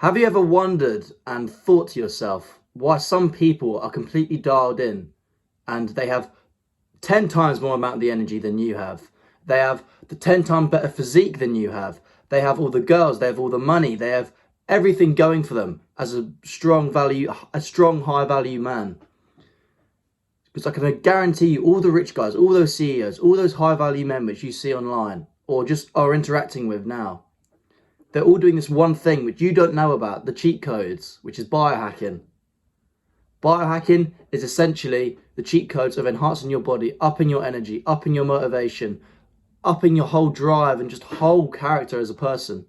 Have you ever wondered and thought to yourself why some people are completely dialed in and they have 10 times more amount of the energy than you have? They have the 10 times better physique than you have. They have all the girls, they have all the money, they have everything going for them as a strong high value man. Because I can guarantee you all the rich guys, all those CEOs, all those high value men which you see online or just are interacting with now, they're all doing this one thing which you don't know about, the cheat codes, which is biohacking. Biohacking is essentially the cheat codes of enhancing your body, upping your energy, upping your motivation, upping your whole drive and just whole character as a person.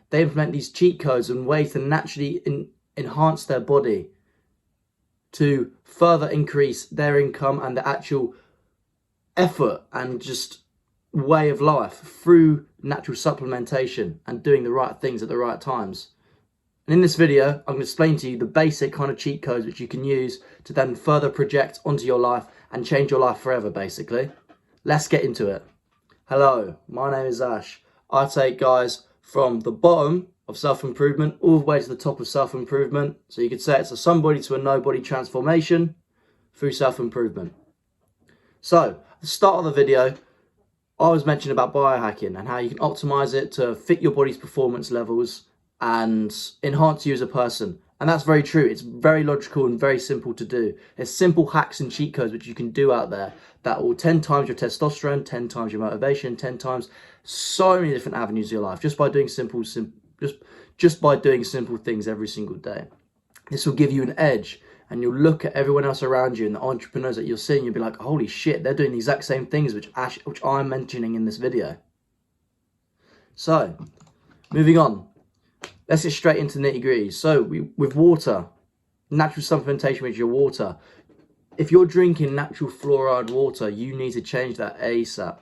They implement these cheat codes and ways to naturally enhance their body to further increase their income and the actual effort and just way of life through natural supplementation and doing the right things at the right times. And in this video, I'm going to explain to you the basic kind of cheat codes which you can use to then further project onto your life and change your life forever, basically. Let's get into it. Hello, my name is Ash. I take guys from the bottom of self-improvement all the way to the top of self-improvement. So you could say it's a somebody to a nobody transformation through self-improvement. So, at the start of the video, I was mentioning about biohacking and how you can optimize it to fit your body's performance levels and enhance you as a person. And that's very true. It's very logical and very simple to do. There's simple hacks and cheat codes which you can do out there that will 10 times your testosterone, 10 times your motivation, 10 times so many different avenues of your life just by doing simple things every single day. This will give you an edge. And you'll look at everyone else around you and the entrepreneurs that you're seeing, you'll be like, holy shit, they're doing the exact same things which I'm mentioning in this video. So, moving on. Let's get straight into the nitty-gritty. So, with water, natural supplementation with your water. If you're drinking natural fluoride water, you need to change that ASAP.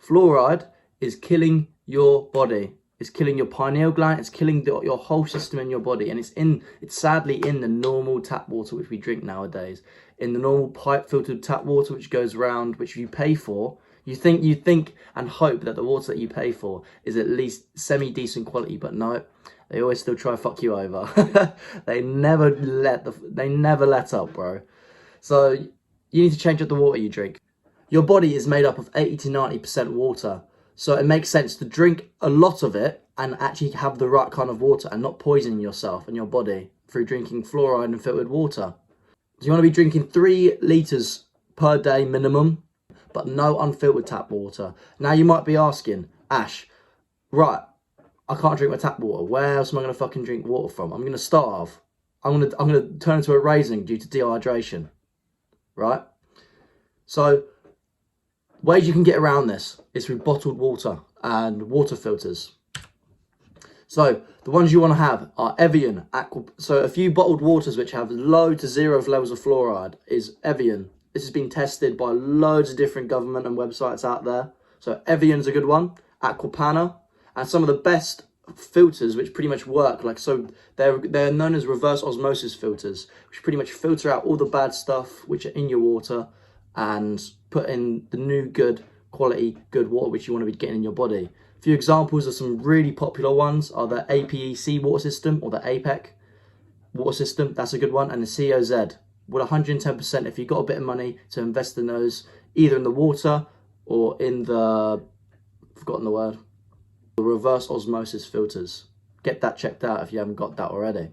Fluoride is killing your body. It's killing your pineal gland. It's killing your whole system in your body, and it's sadly in the normal tap water which we drink nowadays. In the normal pipe filtered tap water which goes around, which you pay for. You think and hope that the water that you pay for is at least semi-decent quality, but no, they always still try to fuck you over. They never let up, bro. So you need to change up the water you drink. Your body is made up of 80 to 90% water. So it makes sense to drink a lot of it and actually have the right kind of water and not poisoning yourself and your body through drinking fluoride and filtered water. So you want to be drinking 3 litres per day minimum, but no unfiltered tap water. Now you might be asking, Ash, right, I can't drink my tap water. Where else am I going to fucking drink water from? I'm going to starve. I'm going to turn into a raisin due to dehydration, right? So ways you can get around this is through bottled water and water filters. So the ones you want to have are Evian, so a few bottled waters which have low to zero levels of fluoride is Evian. This has been tested by loads of different government and websites out there. So Evian's a good one, Aquapana, and some of the best filters which pretty much work. Like, so they're known as reverse osmosis filters, which pretty much filter out all the bad stuff which are in your water and put in the new good quality good water which you want to be getting in your body. A few examples of some really popular ones are the APEC water system or the APEC water system. That's a good one. And the COZ with 110% if you've got a bit of money to invest in those, either in the water or in the, I've forgotten the word, the reverse osmosis filters. Get that checked out if you haven't got that already.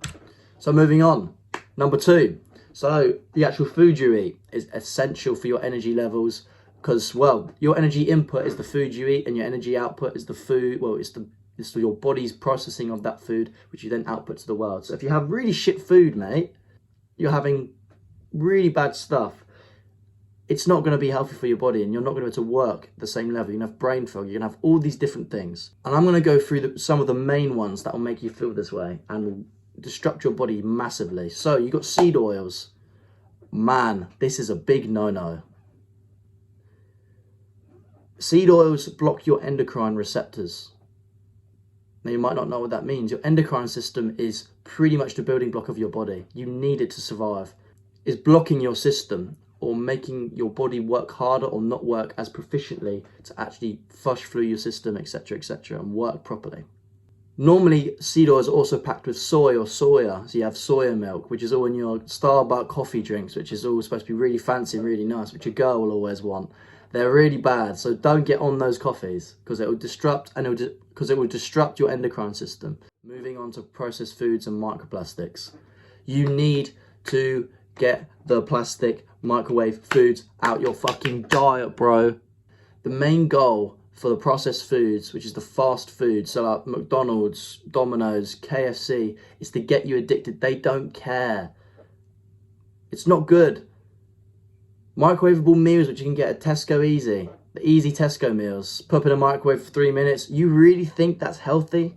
So moving on, number 2. So the actual food you eat is essential for your energy levels because, well, your energy input is the food you eat and your energy output is the food, well, it's your body's processing of that food, which you then output to the world. So if you have really shit food, mate, you're having really bad stuff, it's not going to be healthy for your body and you're not going to be able to work at the same level. You're going to have brain fog, you're going to have all these different things. And I'm going to go through some of the main ones that will make you feel this way and will disrupt your body massively. So you got seed oils. Man, this is a big no-no. Seed oils block your endocrine receptors. Now you might not know what that means. Your endocrine system is pretty much the building block of your body. You need it to survive. It's blocking your system or making your body work harder or not work as proficiently to actually flush through your system, etc., etc., and work properly. Normally, seed oils are also packed with soy or soya. So you have soya milk, which is all in your Starbucks coffee drinks, which is all supposed to be really fancy and really nice, which a girl will always want. They're really bad, so don't get on those coffees because it will disrupt your endocrine system. Moving on to processed foods and microplastics. You need to get the plastic microwave foods out your fucking diet, bro. The main goal for the processed foods, which is the fast food, so like McDonald's, Domino's, KFC, is to get you addicted. They don't care. It's not good. Microwavable meals, which you can get at Tesco Easy, the easy Tesco meals, put in a microwave for 3 minutes. You really think that's healthy?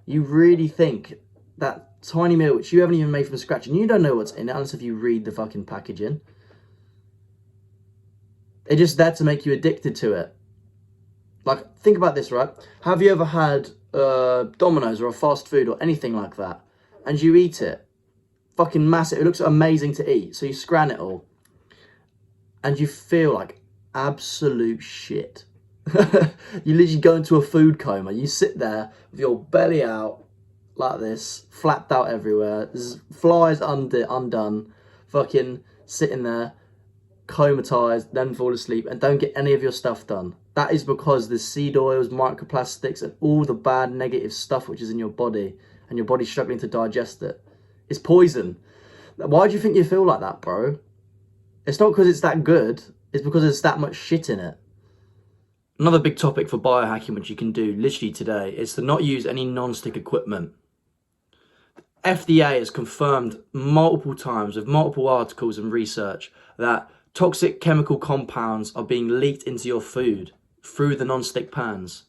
You really think that tiny meal, which you haven't even made from scratch, and you don't know what's in it unless if you read the fucking packaging. They're just there to make you addicted to it. Like, think about this, right? Have you ever had Domino's or a fast food or anything like that, and you eat it? Fucking massive. It looks amazing to eat, so you scran it all, and you feel like absolute shit. You literally go into a food coma. You sit there with your belly out like this, flapped out everywhere, flies undone, fucking sitting there, comatized, then fall asleep, and don't get any of your stuff done. That is because the seed oils, microplastics, and all the bad negative stuff which is in your body, and your body's struggling to digest it. It's poison. Why do you think you feel like that, bro? It's not because it's that good, it's because there's that much shit in it. Another big topic for biohacking, which you can do literally today, is to not use any non-stick equipment. FDA has confirmed multiple times with multiple articles and research that toxic chemical compounds are being leaked into your food through the non-stick pans.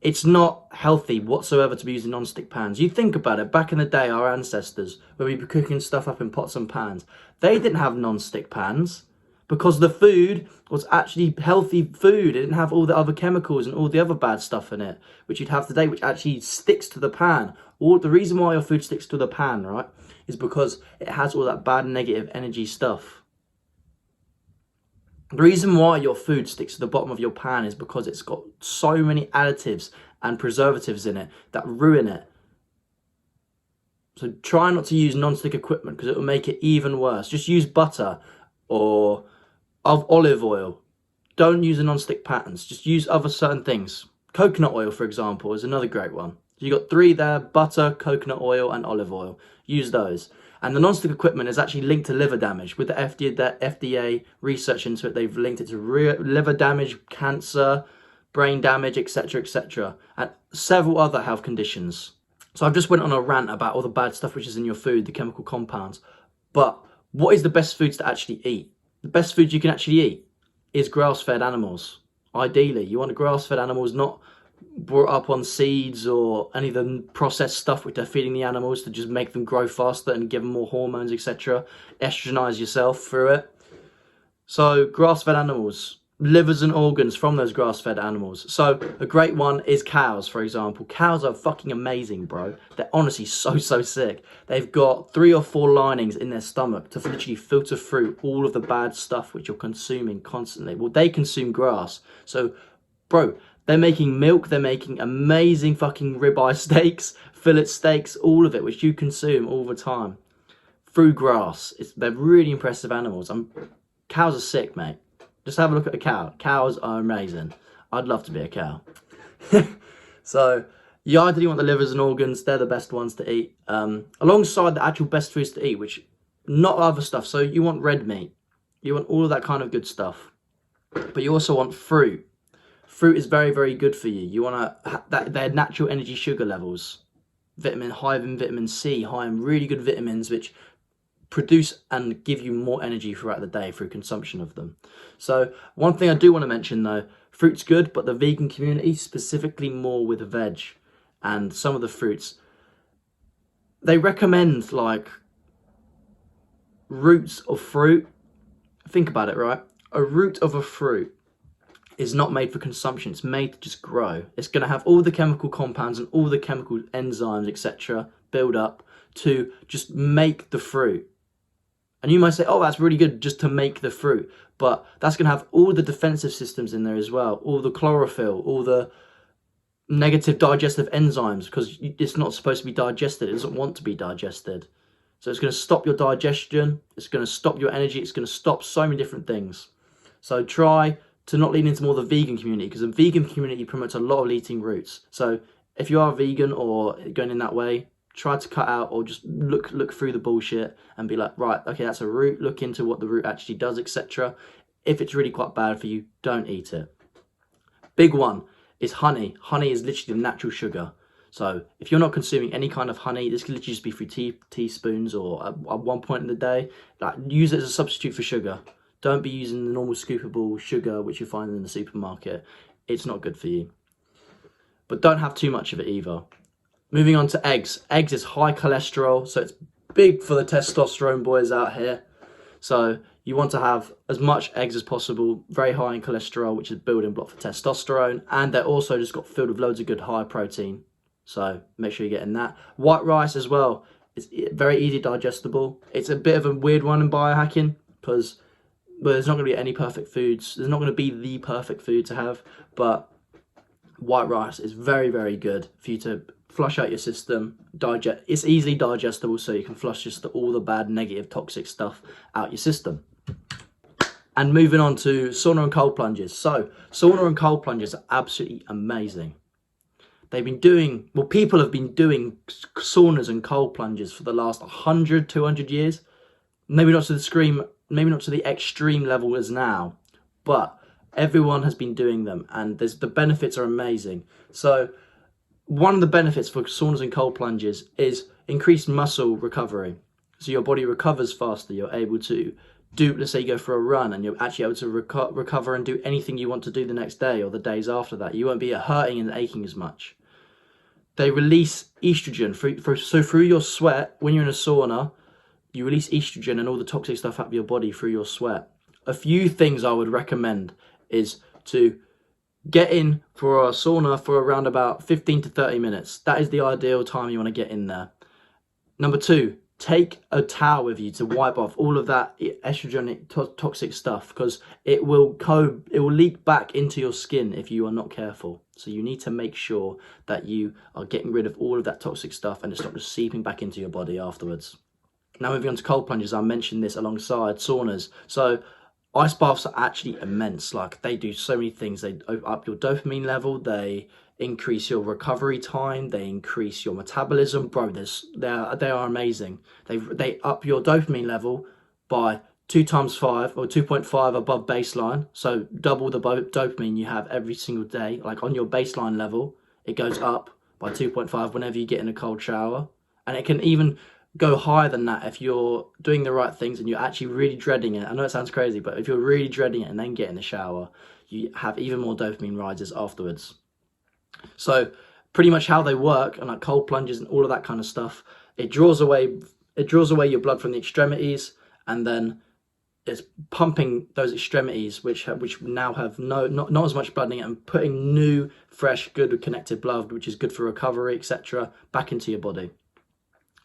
It's not healthy whatsoever to be using non-stick pans. You think about it, back in the day, our ancestors, when we were cooking stuff up in pots and pans, they didn't have non-stick pans because the food was actually healthy food. It didn't have all the other chemicals and all the other bad stuff in it, which you'd have today, which actually sticks to the pan. The reason why your food sticks to the pan, right, is because it has all that bad negative energy stuff. The reason why your food sticks to the bottom of your pan is because it's got so many additives and preservatives in it that ruin it. So try not to use non-stick equipment because it will make it even worse. Just use butter or olive oil. Don't use the non-stick pans. Just use other certain things. Coconut oil, for example, is another great one. So you got 3 there: butter, coconut oil, and olive oil. Use those. And the non-stick equipment is actually linked to liver damage. With the FDA research into it, they've linked it to liver damage, cancer, brain damage, etc., etc., and several other health conditions. So I've just went on a rant about all the bad stuff which is in your food, the chemical compounds. But what is the best foods to actually eat? The best food you can actually eat is grass-fed animals. Ideally, you want grass-fed animals, not brought up on seeds or any of the processed stuff which they're feeding the animals to just make them grow faster and give them more hormones, etc. Estrogenize yourself through it. So grass-fed animals, livers and organs from those grass-fed animals. So a great one is cows, for example. Cows are fucking amazing, bro. They're honestly so sick. They've got 3 or 4 linings in their stomach to literally filter through all of the bad stuff which you're consuming constantly. Well, they consume grass. So, bro, they're making milk, they're making amazing fucking ribeye steaks, fillet steaks, all of it, which you consume all the time through grass. They're really impressive animals. Cows are sick, mate. Just have a look at a cow. Cows are amazing. I'd love to be a cow. So you ideally want the livers and organs. They're the best ones to eat. Alongside the actual best foods to eat, which not other stuff. So you want red meat. You want all of that kind of good stuff. But you also want fruit. Fruit is very, very good for you. You want their natural energy sugar levels. High in vitamin C, high in really good vitamins, which produce and give you more energy throughout the day through consumption of them. So one thing I do want to mention though, fruit's good, but the vegan community, specifically more with veg and some of the fruits, they recommend like roots of fruit. Think about it, right? A root of a fruit is not made for consumption. It's made to just grow. It's going to have all the chemical compounds and all the chemical enzymes, etc., build up to just make the fruit. And you might say, oh, that's really good just to make the fruit. But that's going to have all the defensive systems in there as well. All the chlorophyll, all the negative digestive enzymes, because it's not supposed to be digested. It doesn't want to be digested. So it's going to stop your digestion. It's going to stop your energy. It's going to stop so many different things. So try to not lean into more the vegan community, because the vegan community promotes a lot of eating roots. So if you are vegan or going in that way, try to cut out or just look through the bullshit and be like, right, okay, that's a root. Look into what the root actually does, etc. If it's really quite bad for you, don't eat it. Big one is honey. Honey is literally the natural sugar. So if you're not consuming any kind of honey, this can literally just be through teaspoons or at one point in the day. Like, use it as a substitute for sugar. Don't be using the normal scoopable sugar which you find in the supermarket. It's not good for you. But don't have too much of it either. Moving on to eggs. Eggs is high cholesterol, so it's big for the testosterone boys out here. So you want to have as much eggs as possible, very high in cholesterol, which is a building block for testosterone. And they're also just got filled with loads of good high protein. So make sure you're getting that. White rice as well. It's very easy digestible. It's a bit of a weird one in biohacking, because there's not going to be any perfect foods. There's not going to be the perfect food to have, but white rice is very, very good for you to flush out your system, digest. It's easily digestible, so you can flush just all the bad, negative, toxic stuff out your system. And moving on to sauna and cold plunges. So sauna and cold plunges are absolutely amazing. They've been doing, well, people have been doing saunas and cold plunges for the last 100, 200 years. Maybe not to the extreme level as now, but everyone has been doing them, and the benefits are amazing. So one of the benefits for saunas and cold plunges is increased muscle recovery. So your body recovers faster. You're able to do, let's say you go for a run and you're actually able to recover and do anything you want to do the next day or the days after that. You won't be hurting and aching as much. They release estrogen so through your sweat. When you're in a sauna, you release estrogen and all the toxic stuff out of your body through your sweat. A few things I would recommend is to get in for a sauna for around about 15 to 30 minutes. That is the ideal time you want to get in there. Number 2, take a towel with you to wipe off all of that estrogenic toxic stuff, because it will leak back into your skin if you are not careful. So you need to make sure that you are getting rid of all of that toxic stuff and it's not just seeping back into your body afterwards. Now moving on to cold plunges, I mentioned this alongside saunas. So ice baths are actually immense. Like, they do so many things. They up your dopamine level, they increase your recovery time, they increase your metabolism. Bro, they are amazing. They up your dopamine level by 2 times 5 or 2.5 above baseline. So double the dopamine you have every single day. Like, on your baseline level, it goes up by 2.5 whenever you get in a cold shower. And it can even go higher than that if you're doing the right things and you're actually really dreading it. I know it sounds crazy, but if you're really dreading it and then get in the shower, you have even more dopamine rises afterwards. So pretty much how they work, and like cold plunges and all of that kind of stuff, it draws away your blood from the extremities, and then it's pumping those extremities which now have not as much blood in it, and putting new, fresh, good connected blood, which is good for recovery, etc., back into your body.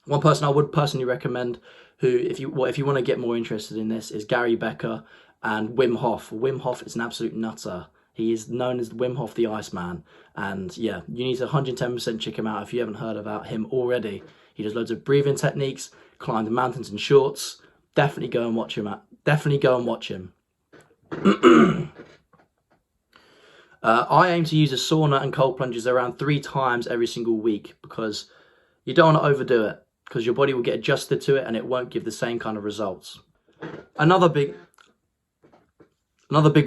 One person I would personally recommend, who, if you want to get more interested in this, is Gary Becker and Wim Hof. Wim Hof is an absolute nutter. He is known as Wim Hof the Iceman. And yeah, you need to 110% check him out if you haven't heard about him already. He does loads of breathing techniques, climbs the mountains in shorts. Definitely go and watch him. I aim to use a sauna and cold plunges around 3 times every single week, because you don't want to overdo it, because your body will get adjusted to it and it won't give the same kind of results. Another big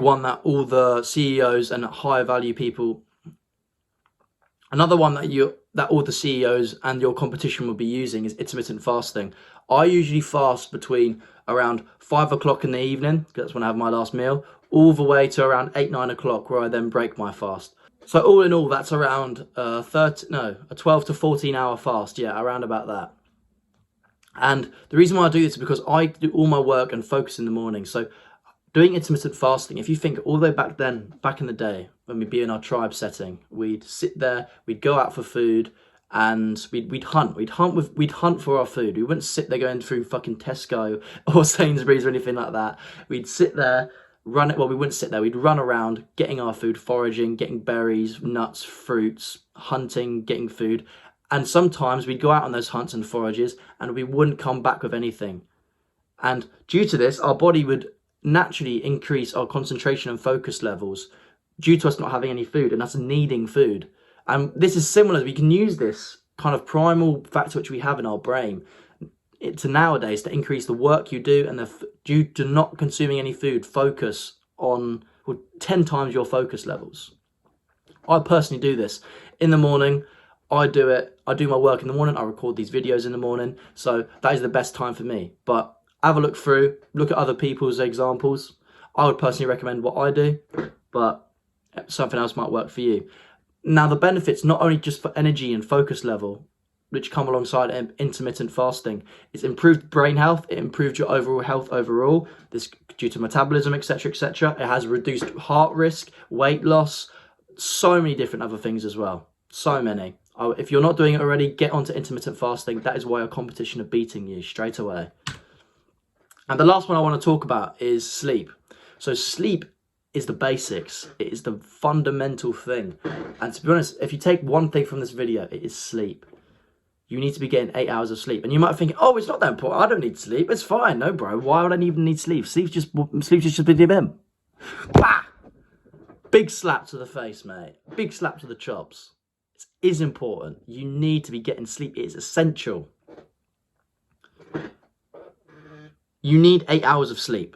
one that all the CEOs and higher value people, that all the CEOs and your competition will be using is intermittent fasting. I usually fast between around 5 o'clock in the evening, because that's when I have my last meal, all the way to around 8, 9 o'clock, where I then break my fast. So all in all, that's around a 12 to 14 hour fast. Yeah, around about that. And the reason why I do this is because I do all my work and focus in the morning. So doing intermittent fasting, if you think all the way back in the day, when we'd be in our tribe setting, we'd sit there, we'd go out for food, and we'd hunt for our food. We wouldn't sit there going through fucking Tesco or Sainsbury's or anything like that. We'd sit there, we wouldn't sit there, we'd run around getting our food, foraging, getting berries, nuts, fruits, hunting, getting food. And sometimes we'd go out on those hunts and forages and we wouldn't come back with anything. And due to this, our body would naturally increase our concentration and focus levels due to us not having any food and us needing food. And this is similar, we can use this kind of primal factor which we have in our brain to nowadays to increase the work you do, and due to not consuming any food, focus on 10 times your focus levels. I personally do this in the morning. I do my work in the morning, I record these videos in the morning, so that is the best time for me. But have a look at other people's examples. I would personally recommend what I do, but something else might work for you. Now, the benefits, not only just for energy and focus level, which come alongside intermittent fasting, it's improved brain health, it improved your overall health overall, this due to metabolism, etc., etc. It has reduced heart risk, weight loss, so many different other things as well, so many. If you're not doing it already, get onto intermittent fasting. That is why your competition are beating you straight away. And the last one I want to talk about is sleep. So sleep is the basics. It is the fundamental thing. And to be honest, if you take one thing from this video, it is sleep. You need to be getting 8 hours of sleep. And you might think, oh, it's not that important. I don't need sleep. It's fine. No, bro. Why would I even need sleep? Sleep's just BDM. Bah! Big slap to the face, mate. Big slap to the chops. It is important. You need to be getting sleep. It is essential. You need 8 hours of sleep.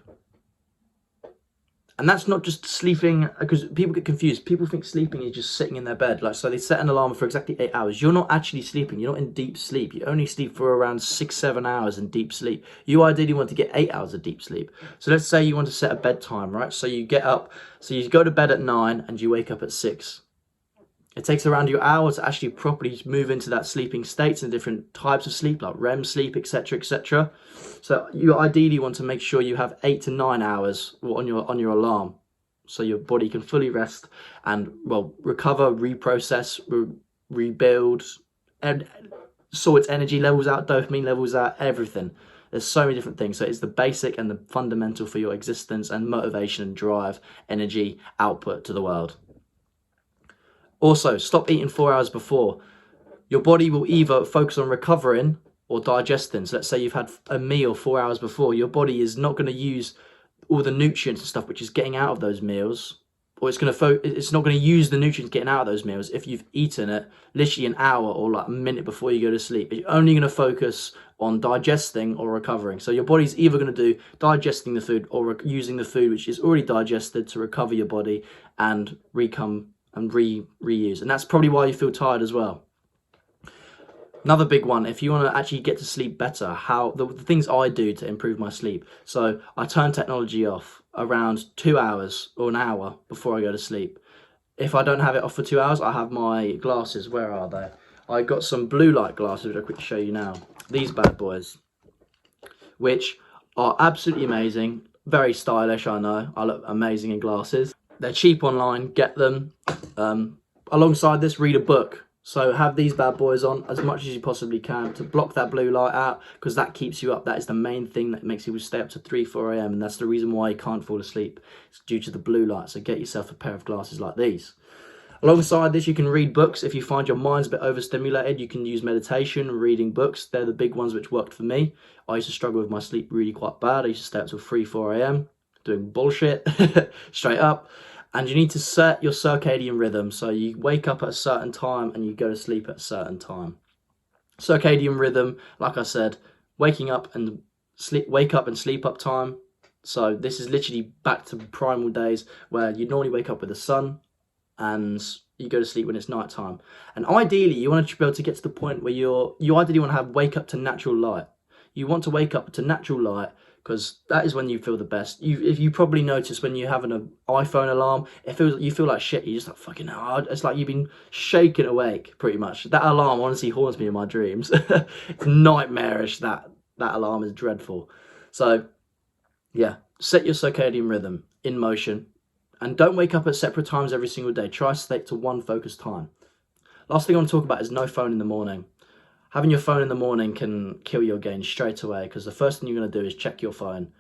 And that's not just sleeping, because people get confused. People think sleeping is just sitting in their bed. So they set an alarm for exactly 8 hours. You're not actually sleeping. You're not in deep sleep. You only sleep for around 6-7 hours in deep sleep. You ideally want to get 8 hours of deep sleep. So let's say you want to set a bedtime, right? So you get up, so you go to bed at 9 and you wake up at 6. It takes around your hour to actually properly move into that sleeping states and different types of sleep, like REM sleep, etc., etc. So you ideally want to make sure you have 8 to 9 hours on your alarm, so your body can fully rest and recover, reprocess, rebuild, and sort its energy levels out, dopamine levels out, everything. There's so many different things. So it's the basic and the fundamental for your existence and motivation and drive, energy, output to the world. Also, stop eating 4 hours before. Your body will either focus on recovering or digesting. So let's say you've had a meal 4 hours before. Your body is not going to use all the nutrients and stuff which is getting out of those meals, or it's not going to use the nutrients getting out of those meals if you've eaten it literally an hour or like a minute before you go to sleep. You're only going to focus on digesting or recovering. So your body's either going to do digesting the food or using the food which is already digested to recover your body and reuse. And that's probably why you feel tired as well. Another big one, if you want to actually get to sleep better, the things I do to improve my sleep. So I turn technology off around 2 hours or an hour before I go to sleep. If I don't have it off for 2 hours, I have my glasses. Where are they? I got some blue light glasses, which I'll quickly show you now. These bad boys, which are absolutely amazing. Very stylish, I know. I look amazing in glasses. They're cheap online, get them. Alongside this, read a book. So have these bad boys on as much as you possibly can to block that blue light out, because that keeps you up. That is the main thing that makes people stay up to 3-4 a.m. and that's the reason why you can't fall asleep. It's due to the blue light. So get yourself a pair of glasses like these. Alongside this, you can read books. If you find your mind's a bit overstimulated, you can use meditation, reading books. They're the big ones which worked for me. I used to struggle with my sleep really quite bad. I used to stay up till 3-4 a.m. doing bullshit straight up. And you need to set your circadian rhythm. So you wake up at a certain time and you go to sleep at a certain time. Circadian rhythm, like I said, wake up and sleep up time. So this is literally back to primal days where you normally wake up with the sun and you go to sleep when it's night time. And ideally, you want to be able to get to the point where you ideally want to wake up to natural light. You want to wake up to natural light, because that is when you feel the best. If you probably notice when you have an iPhone alarm, you feel like shit. You're just like, fucking hell. It's like you've been shaken awake, pretty much. That alarm honestly haunts me in my dreams. It's nightmarish. That alarm is dreadful. So, yeah, set your circadian rhythm in motion. And don't wake up at separate times every single day. Try to stick to one focused time. Last thing I want to talk about is no phone in the morning. Having your phone in the morning can kill your gains straight away, because the first thing you're going to do is check your phone.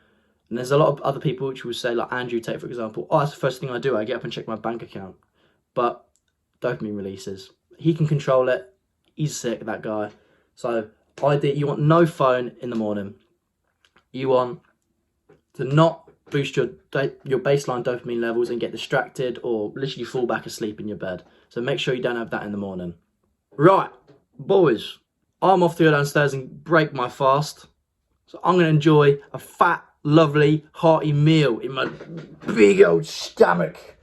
And there's a lot of other people which will say, like Andrew Tate, for example, oh, that's the first thing I do. I get up and check my bank account. But dopamine releases. He can control it. He's sick, that guy. So you want no phone in the morning. You want to not boost your baseline dopamine levels and get distracted or literally fall back asleep in your bed. So make sure you don't have that in the morning. Right, boys, I'm off to go downstairs and break my fast. So I'm going to enjoy a fat, lovely, hearty meal in my big old stomach.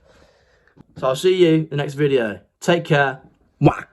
So I'll see you in the next video. Take care. Mwah.